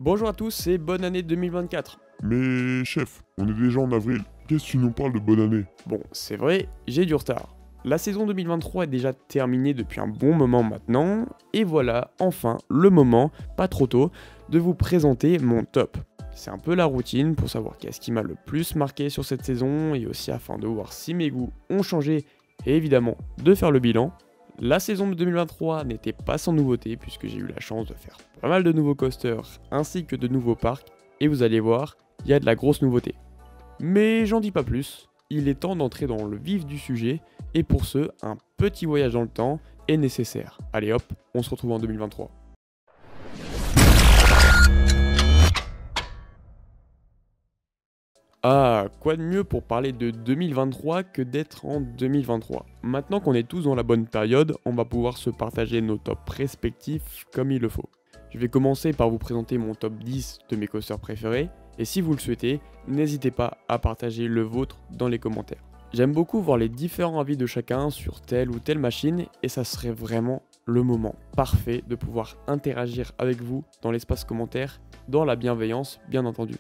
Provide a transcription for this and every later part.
Bonjour à tous et bonne année 2024. Mais chef, on est déjà en avril. Qu'est-ce que tu nous parles de bonne année? Bon, c'est vrai, j'ai du retard. La saison 2023 est déjà terminée depuis un bon moment maintenant, et voilà, enfin, le moment, pas trop tôt, de vous présenter mon top. C'est un peu la routine pour savoir qu'est-ce qui m'a le plus marqué sur cette saison, et aussi afin de voir si mes goûts ont changé, et évidemment, de faire le bilan. La saison de 2023 n'était pas sans nouveauté puisque j'ai eu la chance de faire pas mal de nouveaux coasters ainsi que de nouveaux parcs, et vous allez voir, il y a de la grosse nouveauté. Mais j'en dis pas plus, il est temps d'entrer dans le vif du sujet, et pour ce, un petit voyage dans le temps est nécessaire. Allez hop, on se retrouve en 2023. Ah, quoi de mieux pour parler de 2023 que d'être en 2023. Maintenant qu'on est tous dans la bonne période, on va pouvoir se partager nos tops respectifs comme il le faut. Je vais commencer par vous présenter mon top 10 de mes coasters préférés, et si vous le souhaitez, n'hésitez pas à partager le vôtre dans les commentaires. J'aime beaucoup voir les différents avis de chacun sur telle ou telle machine, et ça serait vraiment le moment parfait de pouvoir interagir avec vous dans l'espace commentaire, dans la bienveillance bien entendu.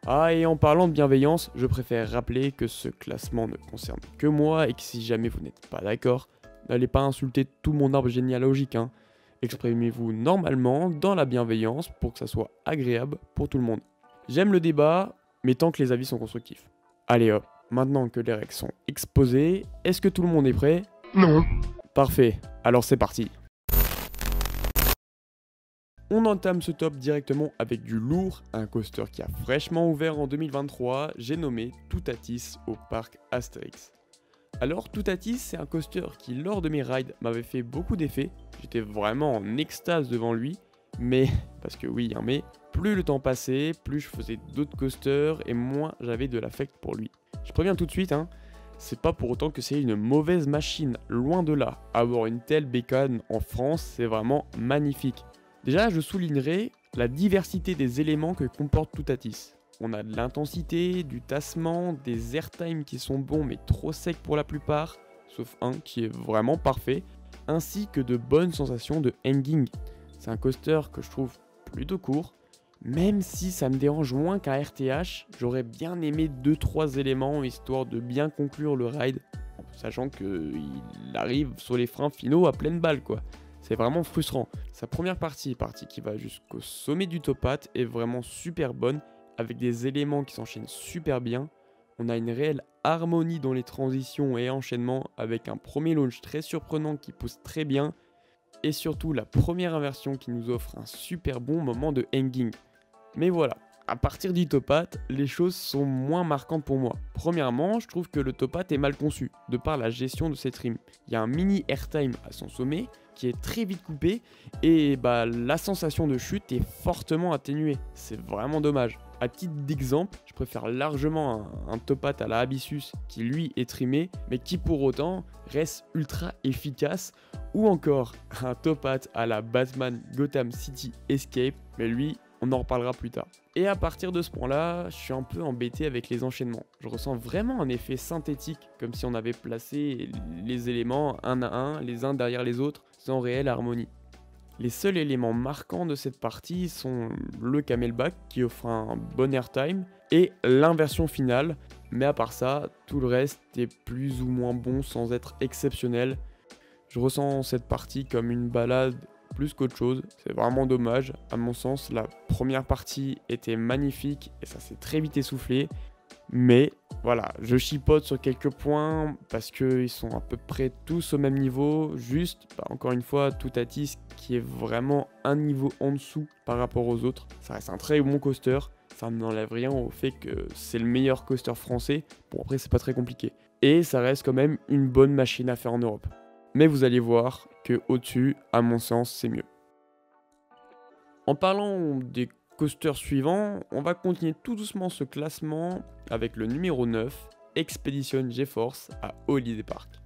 Ah, et en parlant de bienveillance, je préfère rappeler que ce classement ne concerne que moi et que si jamais vous n'êtes pas d'accord, n'allez pas insulter tout mon arbre généalogique, hein. Exprimez-vous normalement dans la bienveillance pour que ça soit agréable pour tout le monde. J'aime le débat, mais tant que les avis sont constructifs. Allez hop, maintenant que les règles sont exposées, est-ce que tout le monde est prêt? Non. Parfait, alors c'est parti. On entame ce top directement avec du lourd, un coaster qui a fraîchement ouvert en 2023, j'ai nommé Toutatis au parc Astérix. Alors Toutatis, c'est un coaster qui lors de mes rides m'avait fait beaucoup d'effets, j'étais vraiment en extase devant lui, mais, parce que oui, hein, mais, plus le temps passait, plus je faisais d'autres coasters et moins j'avais de l'affect pour lui. Je préviens tout de suite, hein, c'est pas pour autant que c'est une mauvaise machine, loin de là. Avoir une telle bécane en France, c'est vraiment magnifique. Déjà, je soulignerai la diversité des éléments que comporte Toutatis. On a de l'intensité, du tassement, des airtime qui sont bons mais trop secs pour la plupart, sauf un qui est vraiment parfait, ainsi que de bonnes sensations de hanging. C'est un coaster que je trouve plutôt court, même si ça me dérange moins qu'un RTH, j'aurais bien aimé 2-3 éléments histoire de bien conclure le ride, sachant qu'il arrive sur les freins finaux à pleine balle quoi. C'est vraiment frustrant. Sa première partie qui va jusqu'au sommet du topat, est vraiment super bonne, avec des éléments qui s'enchaînent super bien. On a une réelle harmonie dans les transitions et enchaînements, avec un premier launch très surprenant qui pousse très bien, et surtout la première inversion qui nous offre un super bon moment de hanging. Mais voilà, à partir du topat, les choses sont moins marquantes pour moi. Premièrement, je trouve que le topat est mal conçu, de par la gestion de ses trims. Il y a un mini airtime à son sommet, qui est très vite coupé, et la sensation de chute est fortement atténuée. C'est vraiment dommage. À titre d'exemple, je préfère largement un topat à la Abyssus qui lui est trimé, mais qui pour autant reste ultra efficace, ou encore un topat à la Batman Gotham City Escape, mais lui, on en reparlera plus tard. Et à partir de ce point-là, je suis un peu embêté avec les enchaînements. Je ressens vraiment un effet synthétique, comme si on avait placé les éléments un à un, les uns derrière les autres, sans réelle harmonie. Les seuls éléments marquants de cette partie sont le camelback qui offre un bon airtime et l'inversion finale, mais à part ça, tout le reste est plus ou moins bon sans être exceptionnel. Je ressens cette partie comme une balade plus qu'autre chose, c'est vraiment dommage. À mon sens, la première partie était magnifique et ça s'est très vite essoufflé. Mais voilà, je chipote sur quelques points parce qu'ils sont à peu près tous au même niveau. Juste, encore une fois, Toutatis qui est vraiment un niveau en dessous par rapport aux autres. Ça reste un très bon coaster. Ça n'enlève rien au fait que c'est le meilleur coaster français. Bon, après, c'est pas très compliqué. Et ça reste quand même une bonne machine à faire en Europe. Mais vous allez voir que au-dessus, à mon sens, c'est mieux. En parlant des coasters suivants, on va continuer tout doucement ce classement avec le numéro 9, Expedition GeForce à Holiday Park.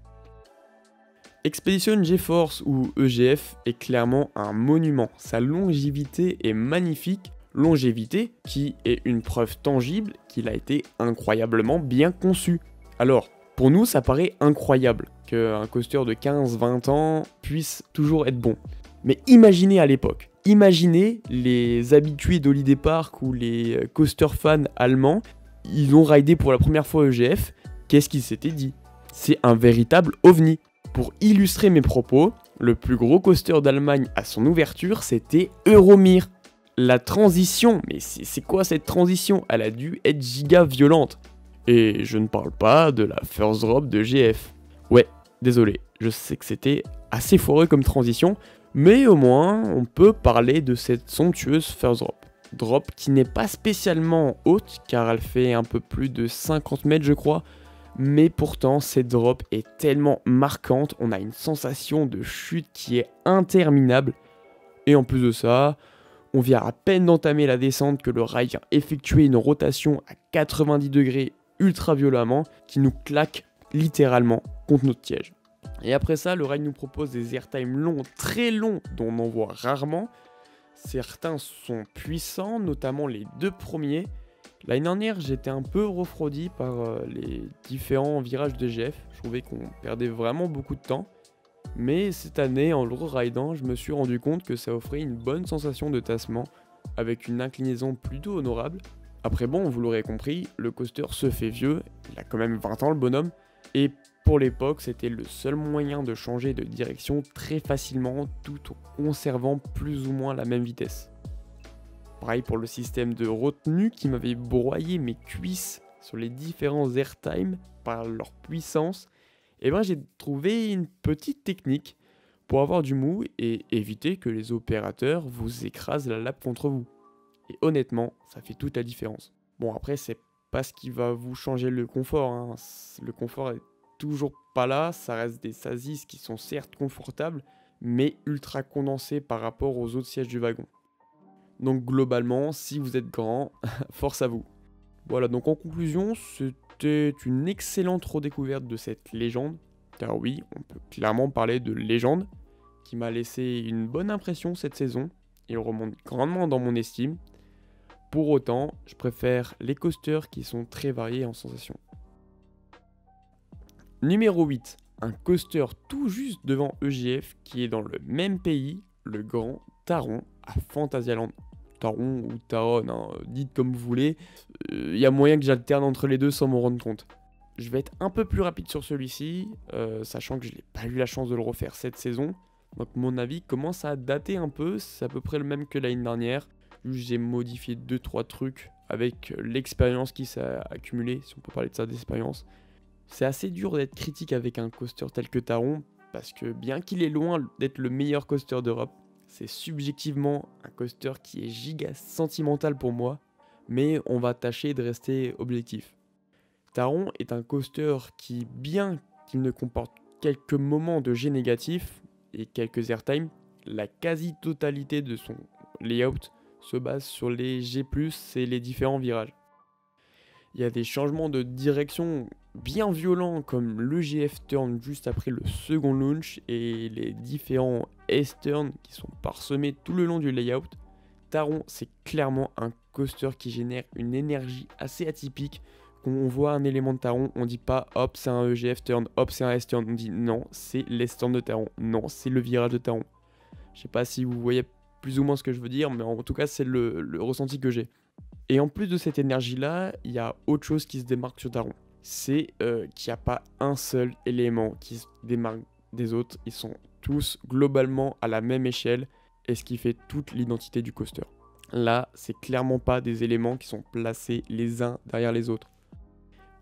Expedition GeForce ou EGF est clairement un monument. Sa longévité est magnifique, longévité qui est une preuve tangible qu'il a été incroyablement bien conçu. Alors, pour nous, ça paraît incroyable qu'un coaster de 15-20 ans puisse toujours être bon. Mais imaginez à l'époque, Imaginez les habitués d'Holiday Park ou les coaster fans allemands, ils ont ridé pour la première fois EGF, qu'est-ce qu'ils s'étaient dit? C'est un véritable ovni. Pour illustrer mes propos, le plus gros coaster d'Allemagne à son ouverture, c'était Euromir. La transition, mais c'est quoi cette transition? Elle a dû être giga violente. Et je ne parle pas de la First Drop de GF. Ouais, désolé, je sais que c'était assez foireux comme transition, mais au moins on peut parler de cette somptueuse First Drop. Drop qui n'est pas spécialement haute, car elle fait un peu plus de 50 mètres je crois, mais pourtant cette drop est tellement marquante, on a une sensation de chute qui est interminable. Et en plus de ça, on vient à peine d'entamer la descente que le rail vient effectuer une rotation à 90 degrés ultra violemment qui nous claque littéralement contre notre siège. Et après ça, le rail nous propose des airtime longs, très longs, dont on en voit rarement. Certains sont puissants, notamment les 2 premiers. L'année dernière, j'étais un peu refroidi par les différents virages de GF. Je trouvais qu'on perdait vraiment beaucoup de temps. Mais cette année, en le re-ridant, je me suis rendu compte que ça offrait une bonne sensation de tassement, avec une inclinaison plutôt honorable. Après bon, vous l'aurez compris, le coaster se fait vieux, il a quand même 20 ans le bonhomme, et pour l'époque, c'était le seul moyen de changer de direction très facilement, tout en conservant plus ou moins la même vitesse. Pareil pour le système de retenue qui m'avait broyé mes cuisses sur les différents airtime par leur puissance. Et ben j'ai trouvé une petite technique pour avoir du mou et éviter que les opérateurs vous écrasent la lap contre vous. Et honnêtement, ça fait toute la différence. Bon après c'est pas ce qui va vous changer le confort, hein. Le confort est toujours pas là, ça reste des Sasis qui sont certes confortables, mais ultra condensés par rapport aux autres sièges du wagon. Donc globalement, si vous êtes grand, force à vous. Voilà, donc en conclusion, c'était une excellente redécouverte de cette légende. Car oui, on peut clairement parler de légende, qui m'a laissé une bonne impression cette saison. Il remonte grandement dans mon estime. Pour autant, je préfère les coasters qui sont très variés en sensations. Numéro 8, un coaster tout juste devant EGF qui est dans le même pays, le Grand Taron à Phantasialand. Taron ou Taron, hein, dites comme vous voulez, y a moyen que j'alterne entre les deux sans m'en rendre compte. Je vais être un peu plus rapide sur celui-ci, sachant que je n'ai pas eu la chance de le refaire cette saison. Donc mon avis commence à dater un peu, c'est à peu près le même que l'année dernière. J'ai modifié 2-3 trucs avec l'expérience qui s'est accumulée, si on peut parler de ça d'expérience. C'est assez dur d'être critique avec un coaster tel que Taron, parce que bien qu'il est loin d'être le meilleur coaster d'Europe, c'est subjectivement un coaster qui est giga sentimental pour moi, mais on va tâcher de rester objectif. Taron est un coaster qui, bien qu'il ne comporte quelques moments de G négatifs et quelques airtime, la quasi-totalité de son layout se base sur les G+, et les différents virages. Il y a des changements de direction bien violents comme le GF turn juste après le second launch et les différents S-turn qui sont parsemés tout le long du layout. Taron, c'est clairement un coaster qui génère une énergie assez atypique. Quand on voit un élément de Taron, on dit pas hop c'est un EGF turn, hop c'est un S-turn, on dit non c'est l'S-turn de Taron, non c'est le virage de Taron. Je sais pas si vous voyez plus ou moins ce que je veux dire, mais en tout cas c'est le ressenti que j'ai. Et en plus de cette énergie-là, il y a autre chose qui se démarque sur Taron. C'est qu'il n'y a pas un seul élément qui se démarque des autres. Ils sont tous globalement à la même échelle, et ce qui fait toute l'identité du coaster. Là, c'est clairement pas des éléments qui sont placés les uns derrière les autres.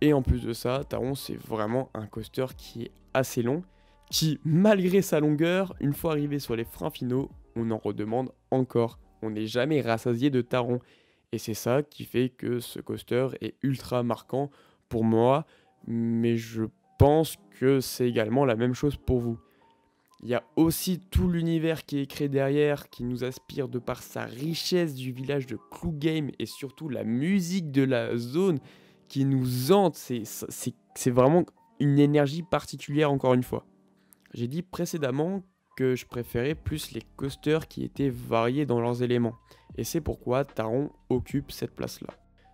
Et en plus de ça, Taron, c'est vraiment un coaster qui est assez long, qui, malgré sa longueur, une fois arrivé sur les freins finaux, on en redemande encore. On n'est jamais rassasié de Taron. Et c'est ça qui fait que ce coaster est ultra marquant pour moi, mais je pense que c'est également la même chose pour vous. Il y a aussi tout l'univers qui est créé derrière, qui nous aspire de par sa richesse du village de Clou Game et surtout la musique de la zone qui nous hante. C'est vraiment une énergie particulière encore une fois. J'ai dit précédemment que je préférais plus les coasters qui étaient variés dans leurs éléments. Et c'est pourquoi Taron occupe cette place-là.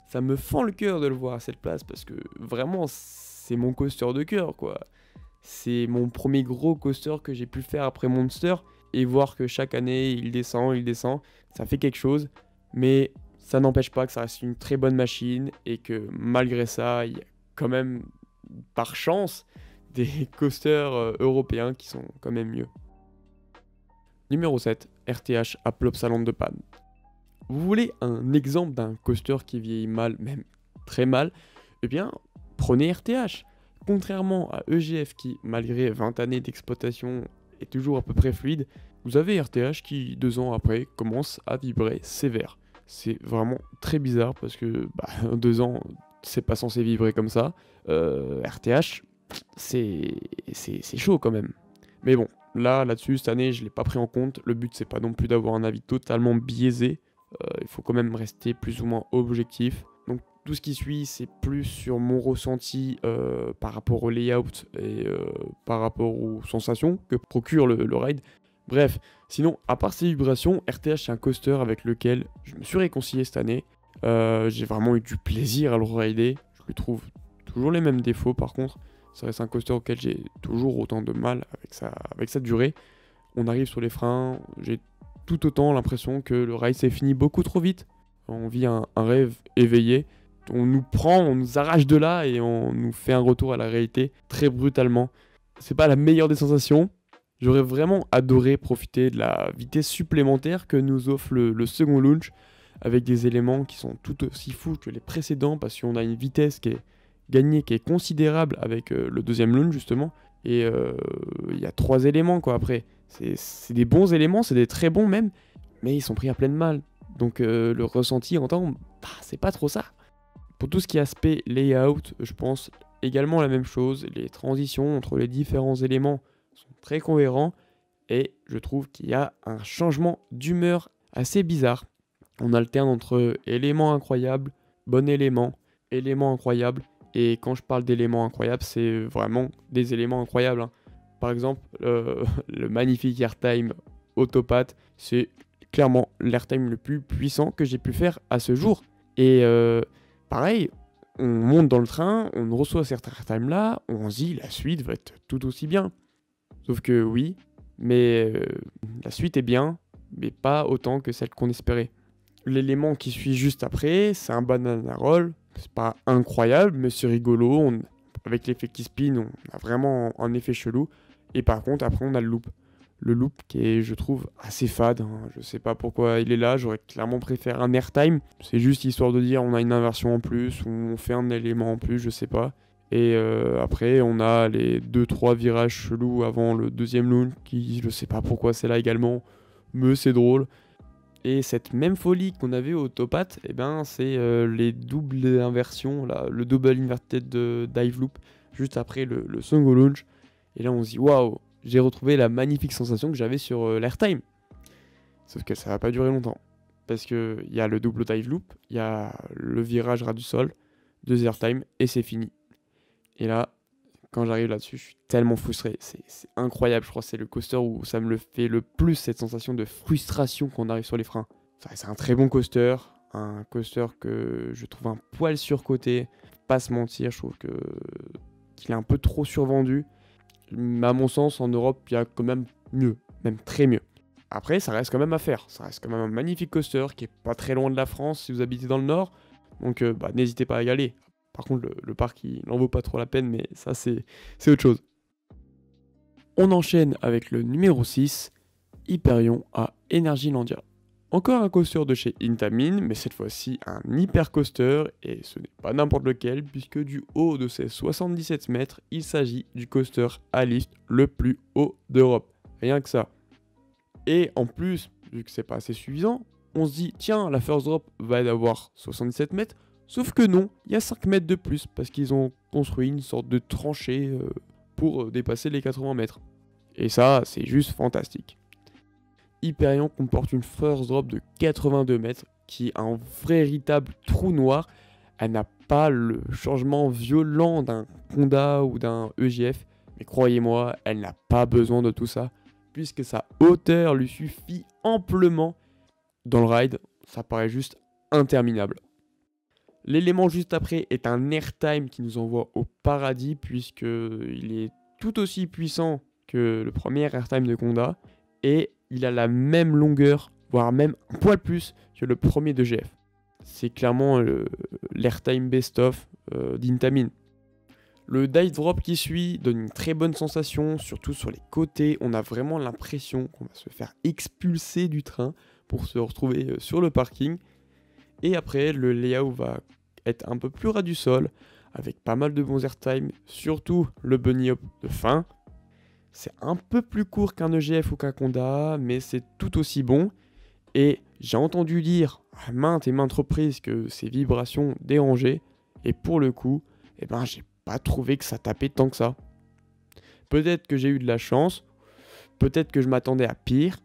Ça me fend le cœur de le voir à cette place parce que vraiment c'est mon coaster de cœur quoi. C'est mon premier gros coaster que j'ai pu faire après Monster et voir que chaque année il descend, ça fait quelque chose, mais ça n'empêche pas que ça reste une très bonne machine et que malgré ça, il y a quand même, par chance, des coasters européens qui sont quand même mieux. Numéro 7, RTH à Plopsaland de panne. Vous voulez un exemple d'un coaster qui vieillit mal, même très mal? Eh bien, prenez RTH. Contrairement à EGF qui, malgré 20 années d'exploitation, est toujours à peu près fluide, vous avez RTH qui, 2 ans après, commence à vibrer sévère. C'est vraiment très bizarre parce que 2 ans, c'est pas censé vibrer comme ça. RTH, c'est chaud quand même. Mais bon, là-dessus, cette année, je l'ai pas pris en compte. Le but, c'est pas non plus d'avoir un avis totalement biaisé. Il faut quand même rester plus ou moins objectif. Donc tout ce qui suit, c'est plus sur mon ressenti par rapport au layout et par rapport aux sensations que procure le ride. Bref, sinon, à part ces vibrations, RTH c'est un coaster avec lequel je me suis réconcilié cette année. J'ai vraiment eu du plaisir à le rider. Je lui trouve toujours les mêmes défauts par contre. Ça reste un coaster auquel j'ai toujours autant de mal avec sa durée. On arrive sur les freins, j'ai tout autant l'impression que le ride s'est fini beaucoup trop vite. On vit un rêve éveillé. On nous prend, on nous arrache de là et on nous fait un retour à la réalité très brutalement. C'est pas la meilleure des sensations. J'aurais vraiment adoré profiter de la vitesse supplémentaire que nous offre le second launch avec des éléments qui sont tout aussi fous que les précédents parce qu'on a une vitesse qui est gagnée, qui est considérable avec le deuxième launch justement. Et il y a 3 éléments quoi après. C'est des bons éléments, c'est des très bons même, mais ils sont pris à pleine malle. Donc le ressenti en temps, c'est pas trop ça. Pour tout ce qui est aspect layout, je pense également la même chose. Les transitions entre les différents éléments sont très cohérents et je trouve qu'il y a un changement d'humeur assez bizarre. On alterne entre éléments incroyables, bon élément, éléments incroyables. Et quand je parle d'éléments incroyables, c'est vraiment des éléments incroyables. Hein. Par exemple, le magnifique airtime Autopath, c'est clairement l'airtime le plus puissant que j'ai pu faire à ce jour. Et pareil, on monte dans le train, on reçoit cet airtime là, on se dit la suite va être tout aussi bien. Sauf que oui, mais la suite est bien, mais pas autant que celle qu'on espérait. L'élément qui suit juste après, c'est un banana roll. C'est pas incroyable, mais c'est rigolo. Avec l'effet qui spin, on a vraiment un effet chelou. Et par contre, après, on a le loop. Le loop qui est, je trouve, assez fade. Hein. Je sais pas pourquoi il est là. J'aurais clairement préféré un airtime. C'est juste histoire de dire on a une inversion en plus, ou on fait un élément en plus, je sais pas. Et après, on a les 2-3 virages chelous avant le deuxième launch, qui, je sais pas pourquoi c'est là également, mais c'est drôle. Et cette même folie qu'on avait au Autopath, eh ben, c'est les doubles inversions, là, le double inverted de dive loop, juste après le second launch. Et là, on se dit, waouh, j'ai retrouvé la magnifique sensation que j'avais sur l'airtime. Sauf que ça va pas durer longtemps. Parce qu'il y a le double dive loop, il y a le virage ras du sol, 2 airtime, et c'est fini. Et là, quand j'arrive là-dessus, je suis tellement frustré. C'est incroyable, je crois que c'est le coaster où ça me le fait le plus, cette sensation de frustration quand on arrive sur les freins. Enfin, c'est un très bon coaster, un coaster que je trouve un poil surcoté. Pas se mentir, je trouve qu'il est un peu trop survendu. Mais à mon sens, en Europe, il y a quand même mieux, même très mieux. Après, ça reste quand même à faire. Ça reste quand même un magnifique coaster qui est pas très loin de la France si vous habitez dans le nord. Donc n'hésitez pas à y aller. Par contre, le parc, il n'en vaut pas trop la peine, mais ça, c'est autre chose. On enchaîne avec le numéro 6, Hyperion à Energylandia. Encore un coaster de chez Intamin, mais cette fois-ci un hyper coaster, et ce n'est pas n'importe lequel, puisque du haut de ses 77 mètres, il s'agit du coaster à lift le plus haut d'Europe. Rien que ça. Et en plus, vu que c'est pas assez suffisant, on se dit, tiens, la first drop va avoir 77 mètres, sauf que non, il y a 5 mètres de plus parce qu'ils ont construit une sorte de tranchée pour dépasser les 80 mètres. Et ça, c'est juste fantastique. Hyperion comporte une first drop de 82 mètres qui est un véritable trou noir. Elle n'a pas le changement violent d'un Conda ou d'un EGF, mais croyez-moi, elle n'a pas besoin de tout ça puisque sa hauteur lui suffit amplement. Dans le ride, ça paraît juste interminable. L'élément juste après est un airtime qui nous envoie au paradis puisqu'il est tout aussi puissant que le premier airtime de Conda. Et il a la même longueur, voire même un poil plus que le premier de GF. C'est clairement l'Airtime Best of d'Intamin. Le dive drop qui suit donne une très bonne sensation, surtout sur les côtés. On a vraiment l'impression qu'on va se faire expulser du train pour se retrouver sur le parking. Et après, le layout va être un peu plus ras du sol, avec pas mal de bons airtime, surtout le bunny hop de fin. C'est un peu plus court qu'un EGF ou qu'un Conda, mais c'est tout aussi bon. Et j'ai entendu dire à maintes et maintes reprises que ces vibrations dérangeaient. Et pour le coup, j'ai pas trouvé que ça tapait tant que ça. Peut-être que j'ai eu de la chance, peut-être que je m'attendais à pire,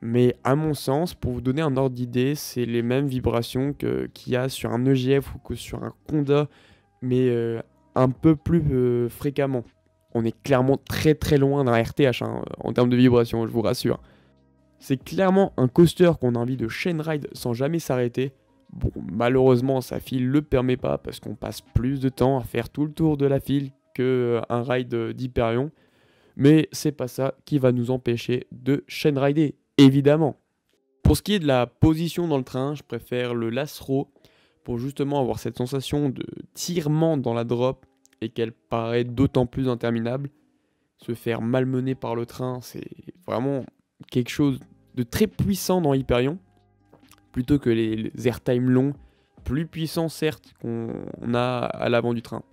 mais à mon sens, pour vous donner un ordre d'idée, c'est les mêmes vibrations qu'il y a sur un EGF ou que sur un Conda, mais un peu plus fréquemment. On est clairement très très loin d'un RTH en termes de vibrations, je vous rassure. C'est clairement un coaster qu'on a envie de chain ride sans jamais s'arrêter. Bon, malheureusement, sa file le permet pas parce qu'on passe plus de temps à faire tout le tour de la file qu'un ride d'Hyperion. Mais c'est pas ça qui va nous empêcher de chain rider, évidemment. Pour ce qui est de la position dans le train, je préfère le last row pour justement avoir cette sensation de tirement dans la drop et qu'elle paraît d'autant plus interminable. Se faire malmener par le train, c'est vraiment quelque chose de très puissant dans Hyperion. Plutôt que les airtime longs, plus puissants certes qu'on a à l'avant du train.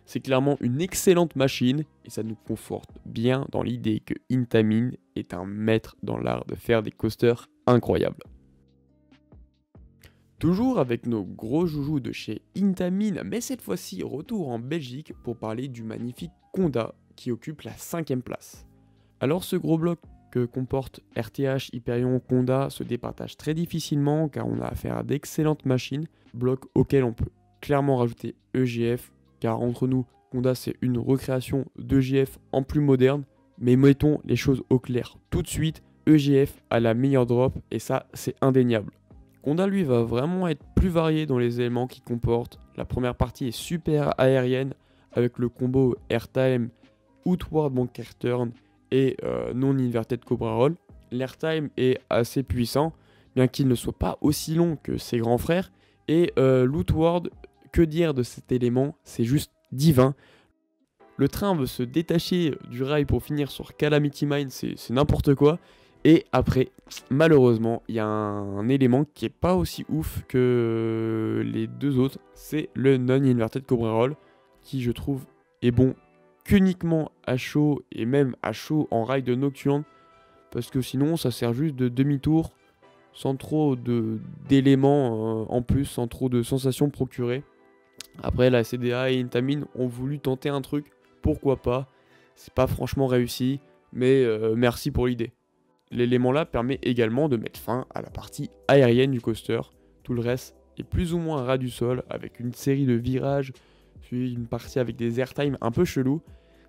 C'est clairement une excellente machine et ça nous conforte bien dans l'idée que Intamin est un maître dans l'art de faire des coasters incroyables. Toujours avec nos gros joujoux de chez Intamin, mais cette fois-ci retour en Belgique pour parler du magnifique Conda qui occupe la 5ème place. Alors ce gros bloc que comporte RTH, Hyperion, Conda se départage très difficilement car on a affaire à d'excellentes machines, bloc auquel on peut clairement rajouter EGF car entre nous, Conda c'est une recréation d'EGF en plus moderne, mais mettons les choses au clair tout de suite, EGF a la meilleure drop et ça c'est indéniable. Conda lui va vraiment être plus varié dans les éléments qu'il comporte, la première partie est super aérienne avec le combo Airtime, Outward Banker Turn et non-inverted Cobra Roll. L'airtime est assez puissant, bien qu'il ne soit pas aussi long que ses grands frères. Et l'outward, que dire de cet élément, c'est juste divin. Le train veut se détacher du rail pour finir sur Calamity Mine, c'est n'importe quoi. Et après, malheureusement, il y a un élément qui est pas aussi ouf que les deux autres, c'est le non-inverted Cobra Roll, qui je trouve est bon qu'uniquement à chaud et même à chaud en ride nocturne parce que sinon ça sert juste de demi-tour sans trop d'éléments en plus, sans trop de sensations procurées. Après la CDA et Intamin ont voulu tenter un truc, pourquoi pas, c'est pas franchement réussi mais merci pour l'idée. L'élément là permet également de mettre fin à la partie aérienne du coaster, tout le reste est plus ou moins ras du sol avec une série de virages puis une partie avec des airtime un peu chelous.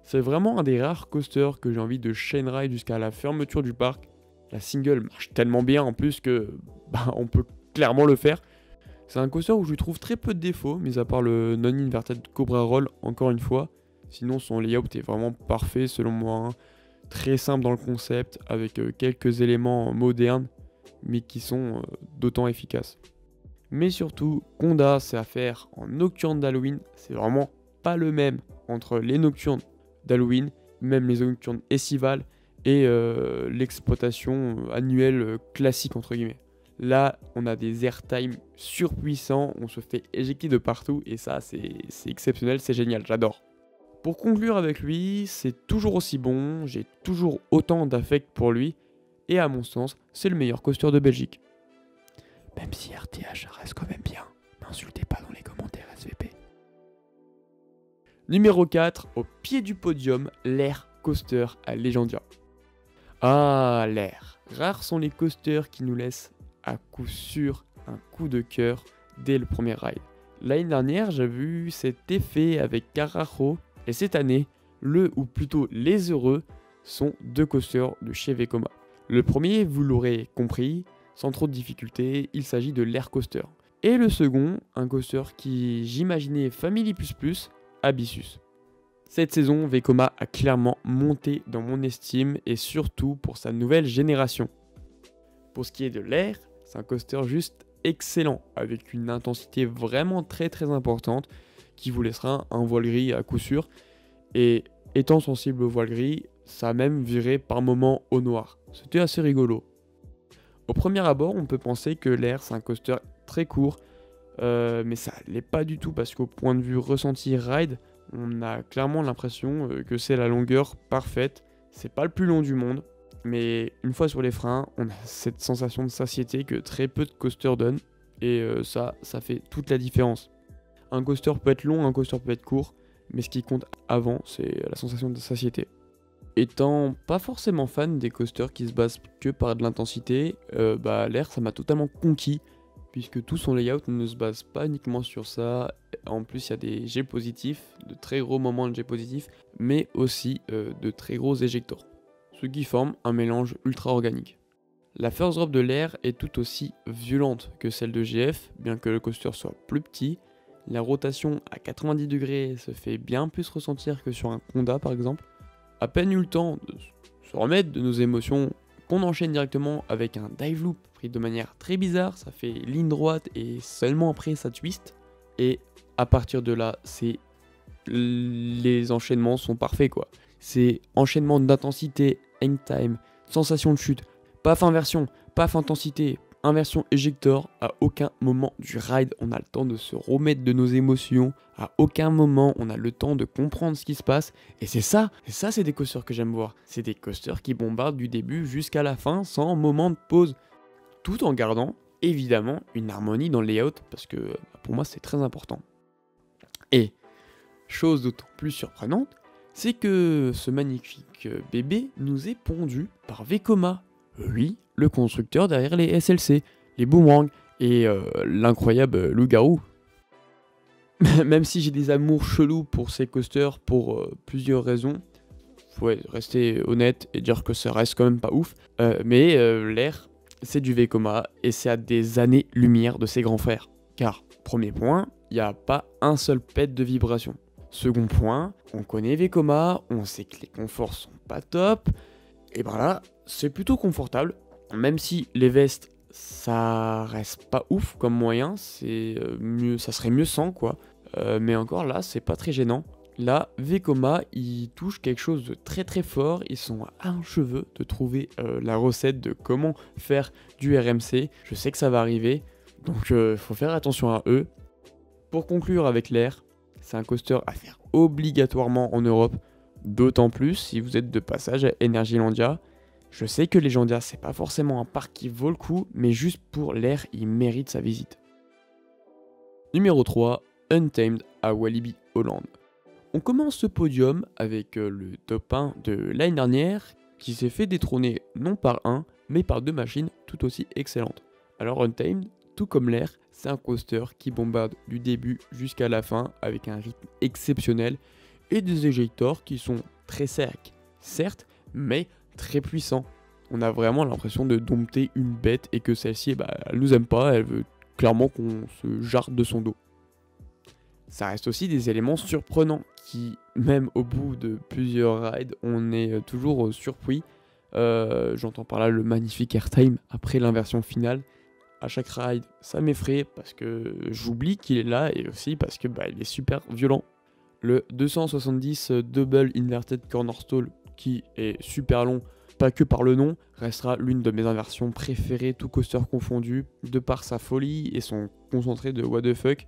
C'est vraiment un des rares coasters que j'ai envie de chain ride jusqu'à la fermeture du parc. La single marche tellement bien en plus que on peut clairement le faire. C'est un coaster où je lui trouve très peu de défauts, mis à part le non-inverted Cobra Roll encore une fois. Sinon son layout est vraiment parfait selon moi, très simple dans le concept, avec quelques éléments modernes, mais qui sont d'autant efficaces. Mais surtout, Conda, c'est à faire en nocturne d'Halloween, c'est vraiment pas le même entre les nocturnes d'Halloween, même les nocturnes estivales et l'exploitation annuelle classique entre guillemets. Là, on a des airtime surpuissants, on se fait éjecter de partout et ça, c'est exceptionnel, c'est génial, j'adore. Pour conclure avec lui, c'est toujours aussi bon, j'ai toujours autant d'affect pour lui et à mon sens, c'est le meilleur coaster de Belgique. Même si RTH reste quand même bien, n'insultez pas dans les commentaires SVP. Numéro 4, au pied du podium, l'Air Coaster à Legendia. Ah, l'air. Rares sont les coasters qui nous laissent à coup sûr un coup de cœur dès le premier ride. L'année dernière, j'ai vu cet effet avec Carajo et cette année, ou plutôt les heureux, sont deux coasters de chez Vekoma. Le premier, vous l'aurez compris, sans trop de difficultés, il s'agit de l'Air Coaster. Et le second, un coaster qui j'imaginais Family++, Abyssus. Cette saison, Vekoma a clairement monté dans mon estime et surtout pour sa nouvelle génération. Pour ce qui est de l'air, c'est un coaster juste excellent avec une intensité vraiment très importante qui vous laissera un voile gris à coup sûr. Et étant sensible au voile gris, ça a même viré par moments au noir. C'était assez rigolo. Au premier abord, on peut penser que l'air c'est un coaster très court, mais ça l'est pas du tout parce qu'au point de vue ressenti ride, on a clairement l'impression que c'est la longueur parfaite. C'est pas le plus long du monde, mais une fois sur les freins, on a cette sensation de satiété que très peu de coasters donnent, et ça fait toute la différence. Un coaster peut être long, un coaster peut être court, mais ce qui compte avant, c'est la sensation de satiété. Étant pas forcément fan des coasters qui se basent que par de l'intensité, l'air ça m'a totalement conquis, puisque tout son layout ne se base pas uniquement sur ça. En plus, il y a des jets positifs, de très gros moments de jets positifs, mais aussi de très gros éjectors, ce qui forme un mélange ultra organique. La first drop de l'air est tout aussi violente que celle de GF, bien que le coaster soit plus petit. La rotation à 90 degrés se fait bien plus ressentir que sur un Conda par exemple. À peine eu le temps de se remettre de nos émotions, qu'on enchaîne directement avec un dive loop pris de manière très bizarre, ça fait ligne droite et seulement après ça twist. Et à partir de là, les enchaînements sont parfaits quoi. C'est enchaînement d'intensité, hang time, sensation de chute, paf inversion, paf intensité, inversion éjector. À aucun moment du ride on a le temps de se remettre de nos émotions, à aucun moment on a le temps de comprendre ce qui se passe, et c'est des coasters que j'aime voir. C'est des coasters qui bombardent du début jusqu'à la fin sans moment de pause, tout en gardant évidemment une harmonie dans le layout, parce que pour moi c'est très important. Et chose d'autant plus surprenante, c'est que ce magnifique bébé nous est pondu par Vekoma. Oui, le constructeur derrière les SLC, les Boomerang et l'incroyable loup-garou. Même si j'ai des amours chelous pour ces coasters pour plusieurs raisons, faut rester honnête et dire que ça reste quand même pas ouf, mais l'air, c'est du Vekoma et c'est à des années-lumière de ses grands frères. Car, premier point, il n'y a pas un seul pet de vibration. Second point, on connaît Vekoma, on sait que les conforts sont pas top, et ben là, c'est plutôt confortable, même si les vestes, ça reste pas ouf comme moyen, ça serait mieux sans quoi, mais encore là, c'est pas très gênant. Là, Vekoma, il touche quelque chose de très fort, ils sont à un cheveu de trouver la recette de comment faire du RMC, je sais que ça va arriver, donc faut faire attention à eux. Pour conclure avec l'air, c'est un coaster à faire obligatoirement en Europe, d'autant plus si vous êtes de passage à Energylandia. Je sais que Legendia c'est pas forcément un parc qui vaut le coup, mais juste pour l'air, il mérite sa visite. Numéro 3, Untamed à Walibi Holland. On commence ce podium avec le top 1 de l'année dernière, qui s'est fait détrôner non par un, mais par deux machines tout aussi excellentes. Alors Untamed, tout comme l'air, c'est un coaster qui bombarde du début jusqu'à la fin avec un rythme exceptionnel et des éjectors qui sont très secs, certes, mais très puissants. On a vraiment l'impression de dompter une bête et que celle-ci, elle nous aime pas, elle veut clairement qu'on se jarre de son dos. Ça reste aussi des éléments surprenants qui, même au bout de plusieurs rides, on est toujours surpris. J'entends par là le magnifique airtime après l'inversion finale. À chaque ride, ça m'effraie parce que j'oublie qu'il est là et aussi parce que il est super violent. Le 270 Double Inverted Corner Stall, qui est super long, pas que par le nom, restera l'une de mes inversions préférées, tout coaster confondu, de par sa folie et son concentré de what the fuck.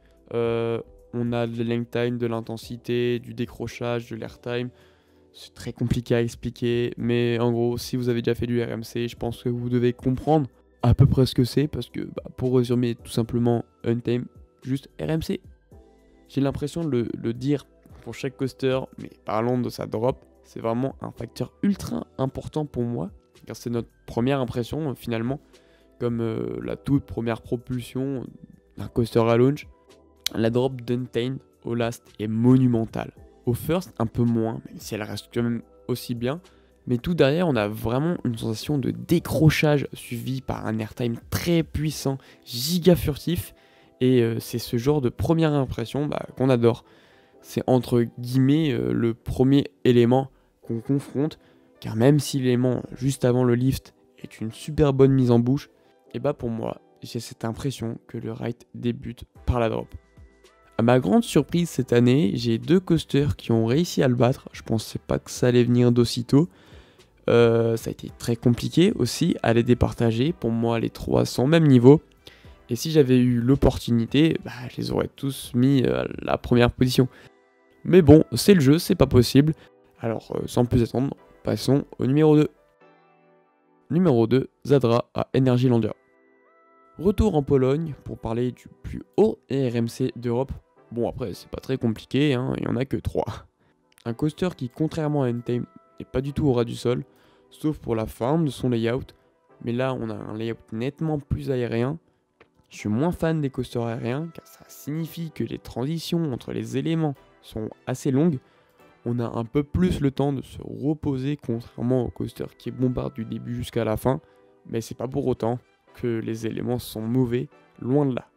On a de l'hang time, de l'intensité, du décrochage, de l'airtime. C'est très compliqué à expliquer, mais en gros, si vous avez déjà fait du RMC, je pense que vous devez comprendre à peu près ce que c'est, parce que pour résumer tout simplement Untamed, juste RMC. J'ai l'impression de le dire pour chaque coaster, mais parlons de sa drop, c'est vraiment un facteur ultra important pour moi, car c'est notre première impression finalement, comme la toute première propulsion d'un coaster à launch. La drop d'Untamed au last est monumentale. Au first, un peu moins, même si elle reste quand même aussi bien. Mais tout derrière, on a vraiment une sensation de décrochage suivi par un airtime très puissant, giga furtif. Et c'est ce genre de première impression qu'on adore. c'est entre guillemets le premier élément qu'on confronte, car même si l'élément juste avant le lift est une super bonne mise en bouche, et bah pour moi, j'ai cette impression que le ride débute par la drop. À ma grande surprise cette année, j'ai 2 coasters qui ont réussi à le battre. Je pensais pas que ça allait venir d'aussitôt. Ça a été très compliqué aussi à les départager. Pour moi, les 3 sont au même niveau. Et si j'avais eu l'opportunité, je les aurais tous mis à la première position. Mais bon, c'est le jeu, c'est pas possible. Alors, sans plus attendre, passons au numéro 2. Numéro 2, Zadra à Energylandia. Retour en Pologne pour parler du plus haut RMC d'Europe. Bon, après, c'est pas très compliqué, hein, il y en a que 3. Un coaster qui, contrairement à Untamed, n'est pas du tout au ras du sol, sauf pour la forme de son layout. Mais là, on a un layout nettement plus aérien. Je suis moins fan des coasters aériens, car ça signifie que les transitions entre les éléments sont assez longues. On a un peu plus le temps de se reposer, contrairement au coaster qui bombarde du début jusqu'à la fin. Mais c'est pas pour autant que les éléments sont mauvais, loin de là.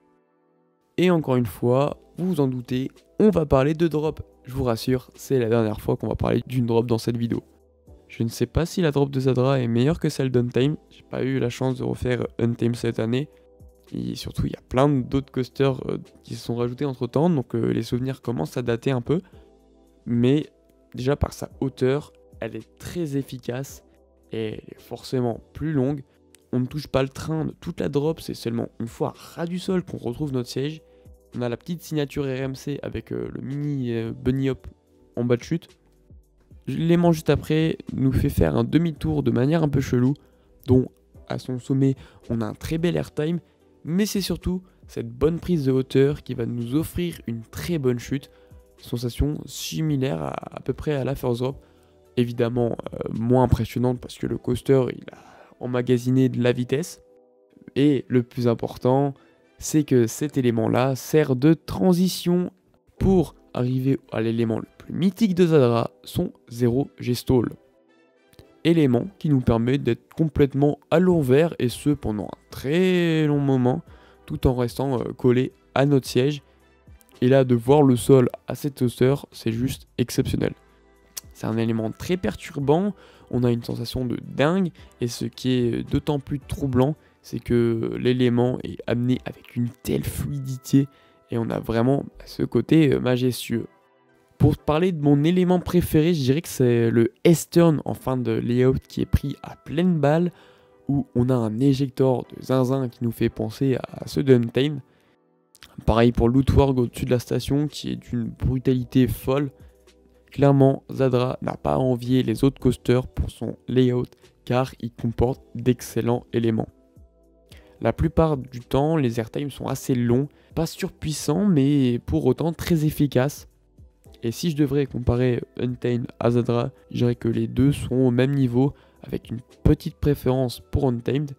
Et encore une fois, vous vous en doutez, on va parler de drop. Je vous rassure, c'est la dernière fois qu'on va parler d'une drop dans cette vidéo. Je ne sais pas si la drop de Zadra est meilleure que celle d'Untamed. J'ai pas eu la chance de refaire Untamed cette année. Et surtout, il y a plein d'autres coasters qui se sont rajoutés entre temps, donc les souvenirs commencent à dater un peu. Mais déjà par sa hauteur, elle est très efficace et elle est forcément plus longue. On ne touche pas le train de toute la drop, c'est seulement une fois ras du sol qu'on retrouve notre siège. On a la petite signature RMC avec le mini bunny hop en bas de chute. L'élément juste après nous fait faire un demi-tour de manière un peu chelou, dont à son sommet on a un très bel airtime, mais c'est surtout cette bonne prise de hauteur qui va nous offrir une très bonne chute. Sensation similaire à peu près à la first drop, évidemment moins impressionnante parce que le coaster il a emmagasiné de la vitesse. Et le plus important, c'est que cet élément-là sert de transition pour arriver à l'élément le plus mythique de Zadra, son 0 G-stall. Élément qui nous permet d'être complètement à l'envers et ce pendant un très long moment, tout en restant collé à notre siège. Et là, de voir le sol à cette hauteur, c'est juste exceptionnel. C'est un élément très perturbant, on a une sensation de dingue, et ce qui est d'autant plus troublant, c'est que l'élément est amené avec une telle fluidité, et on a vraiment ce côté majestueux. Pour parler de mon élément préféré, je dirais que c'est le S-turn en fin de layout qui est pris à pleine balle, où on a un éjecteur de zinzin qui nous fait penser à ceux d'Untamed. Pareil pour l'outward au-dessus de la station qui est d'une brutalité folle. Clairement, Zadra n'a pas à envier les autres coasters pour son layout car il comporte d'excellents éléments. La plupart du temps, les airtimes sont assez longs, pas surpuissants mais pour autant très efficaces. Et si je devrais comparer Untamed à Zadra, je dirais que les deux sont au même niveau avec une petite préférence pour Untamed.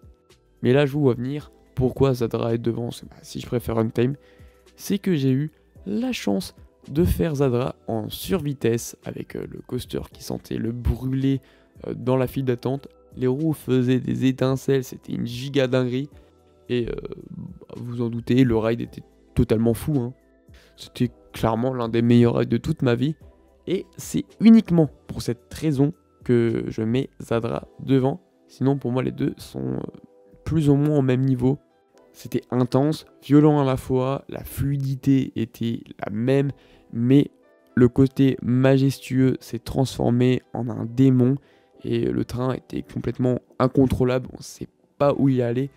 Mais là je vous vois venir. Pourquoi Zadra est devant, si je préfère Untamed, c'est que j'ai eu la chance de faire Zadra en survitesse avec le coaster qui sentait le brûler dans la file d'attente. Les roues faisaient des étincelles, c'était une giga dinguerie. Et vous en doutez, le ride était totalement fou. Hein. C'était clairement l'un des meilleurs rides de toute ma vie. Et c'est uniquement pour cette raison que je mets Zadra devant. Sinon pour moi les deux sont plus ou moins au même niveau. C'était intense, violent à la fois, la fluidité était la même, mais le côté majestueux s'est transformé en un démon et le train était complètement incontrôlable, on ne sait pas où il allait.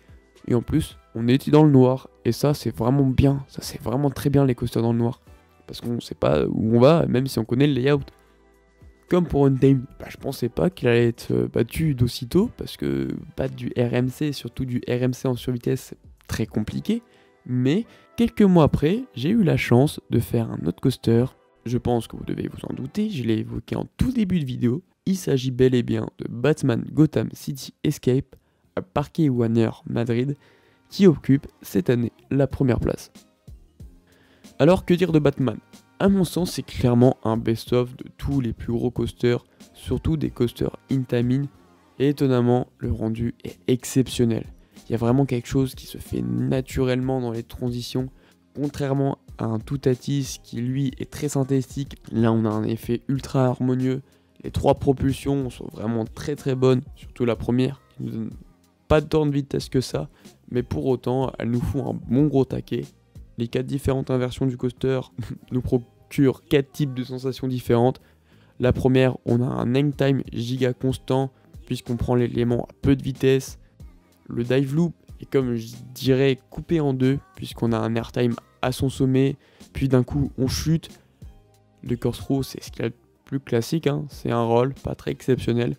Et en plus, on était dans le noir et ça c'est vraiment bien, ça c'est vraiment très bien les coasters dans le noir. Parce qu'on ne sait pas où on va, même si on connaît le layout. Comme pour Untamed, je pensais pas qu'il allait être battu d'aussitôt, parce que battre du RMC, surtout du RMC en survitesse, c'est très compliqué. Mais quelques mois après, j'ai eu la chance de faire un autre coaster. Je pense que vous devez vous en douter, je l'ai évoqué en tout début de vidéo. Il s'agit bel et bien de Batman Gotham City Escape à Parque Warner Madrid, qui occupe cette année la première place. Alors que dire de Batman ? À mon sens, c'est clairement un best-of de tous les plus gros coasters, surtout des coasters Intamin, et étonnamment, le rendu est exceptionnel. Il y a vraiment quelque chose qui se fait naturellement dans les transitions, contrairement un Toutatis qui lui est très synthétique. Là on a un effet ultra harmonieux. Les 3 propulsions sont vraiment très très bonnes, surtout la première, qui nous donne pas tant de vitesse que ça, mais pour autant elles nous font un bon gros taquet. Les 4 différentes inversions du coaster nous procurent 4 types de sensations différentes. La première, on a un hang time giga constant, puisqu'on prend l'élément à peu de vitesse. Le dive loop est, comme je dirais, coupé en deux, puisqu'on a un airtime à son sommet, puis d'un coup on chute. Le corkscrew, c'est ce qu'il y a de plus classique, hein. C'est un roll, pas très exceptionnel,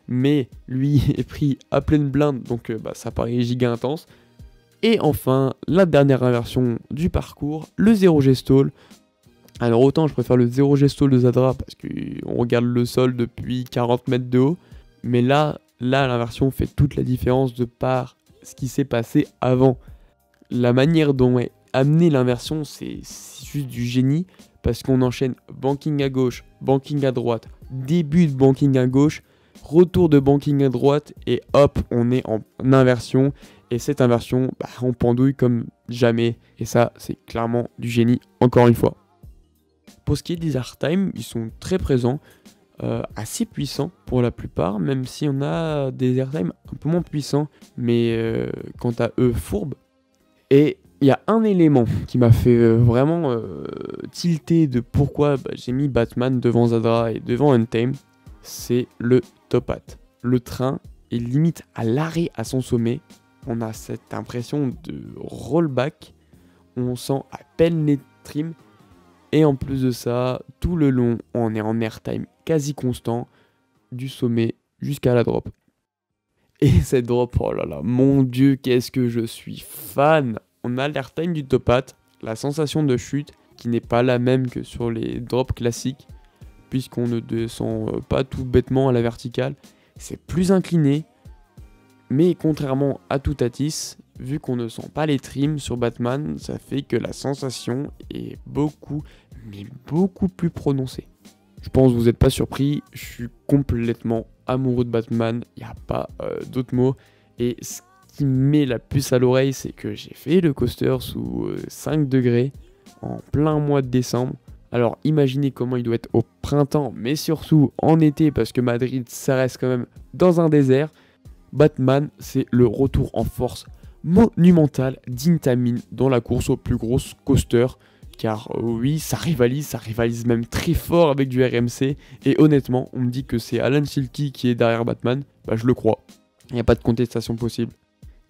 mais lui est pris à pleine blinde, donc ça paraît giga intense. Et enfin, la dernière inversion du parcours, le 0G stall. Alors autant je préfère le 0G stall de Zadra, parce qu'on regarde le sol depuis 40 mètres de haut, mais là l'inversion fait toute la différence de par ce qui s'est passé avant. La manière dont est amenée l'inversion, c'est juste du génie, parce qu'on enchaîne banking à gauche, banking à droite, début de banking à gauche, retour de banking à droite, et hop, on est en inversion. Et cette inversion, on pendouille comme jamais. Et ça, c'est clairement du génie, encore une fois. Pour ce qui est des airtime, ils sont très présents, assez puissants pour la plupart, même si on a des airtime un peu moins puissants, mais quant à eux, fourbes. Et il y a un élément qui m'a fait vraiment tilter de pourquoi j'ai mis Batman devant Zadra et devant Untamed, c'est le top hat. Le train est limite à l'arrêt à son sommet. On a cette impression de rollback, on sent à peine les trims, et en plus de ça, tout le long, on est en airtime quasi constant, du sommet jusqu'à la drop. Et cette drop, oh là là, mon dieu, qu'est-ce que je suis fan! On a l'airtime du top hat, la sensation de chute, qui n'est pas la même que sur les drops classiques, puisqu'on ne descend pas tout bêtement à la verticale, c'est plus incliné. Mais contrairement à Toutatis, vu qu'on ne sent pas les trims sur Batman, ça fait que la sensation est beaucoup plus prononcée. Je pense que vous n'êtes pas surpris, je suis complètement amoureux de Batman, il n'y a pas d'autre mot. Et ce qui me met la puce à l'oreille, c'est que j'ai fait le coaster sous 5 degrés en plein mois de décembre. Alors imaginez comment il doit être au printemps, mais surtout en été, parce que Madrid, ça reste quand même dans un désert. Batman, c'est le retour en force monumental d'Intamin dans la course aux plus grosses coasters. Car oui, ça rivalise même très fort avec du RMC. Et honnêtement, on me dit que c'est Alan Silky qui est derrière Batman. Je le crois. Il n'y a pas de contestation possible.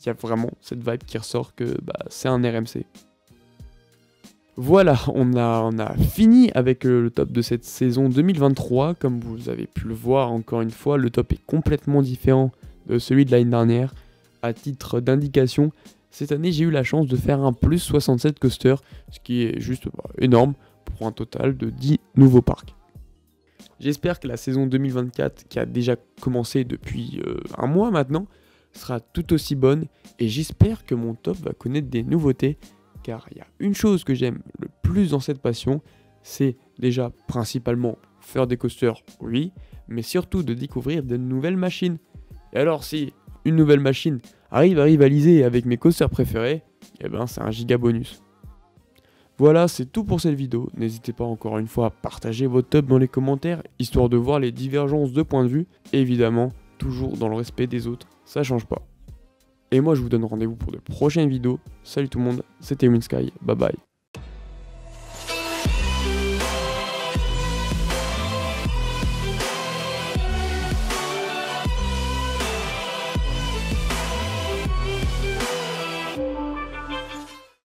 Il y a vraiment cette vibe qui ressort que c'est un RMC. Voilà, on a fini avec le top de cette saison 2023. Comme vous avez pu le voir, encore une fois, le top est complètement différent de celui de l'année dernière. À titre d'indication, cette année j'ai eu la chance de faire un plus 67 coaster, ce qui est juste énorme pour un total de 10 nouveaux parcs. J'espère que la saison 2024, qui a déjà commencé depuis un mois maintenant, sera tout aussi bonne, et j'espère que mon top va connaître des nouveautés, car il y a une chose que j'aime le plus dans cette passion, c'est déjà principalement faire des coasters, oui, mais surtout de découvrir de nouvelles machines. Et alors si une nouvelle machine arrive à rivaliser avec mes coasters préférés, c'est un giga bonus. Voilà, c'est tout pour cette vidéo. N'hésitez pas encore une fois à partager votre top dans les commentaires, histoire de voir les divergences de points de vue, et évidemment, toujours dans le respect des autres, ça change pas. Et moi je vous donne rendez-vous pour de prochaines vidéos. Salut tout le monde, c'était Winsky, bye bye.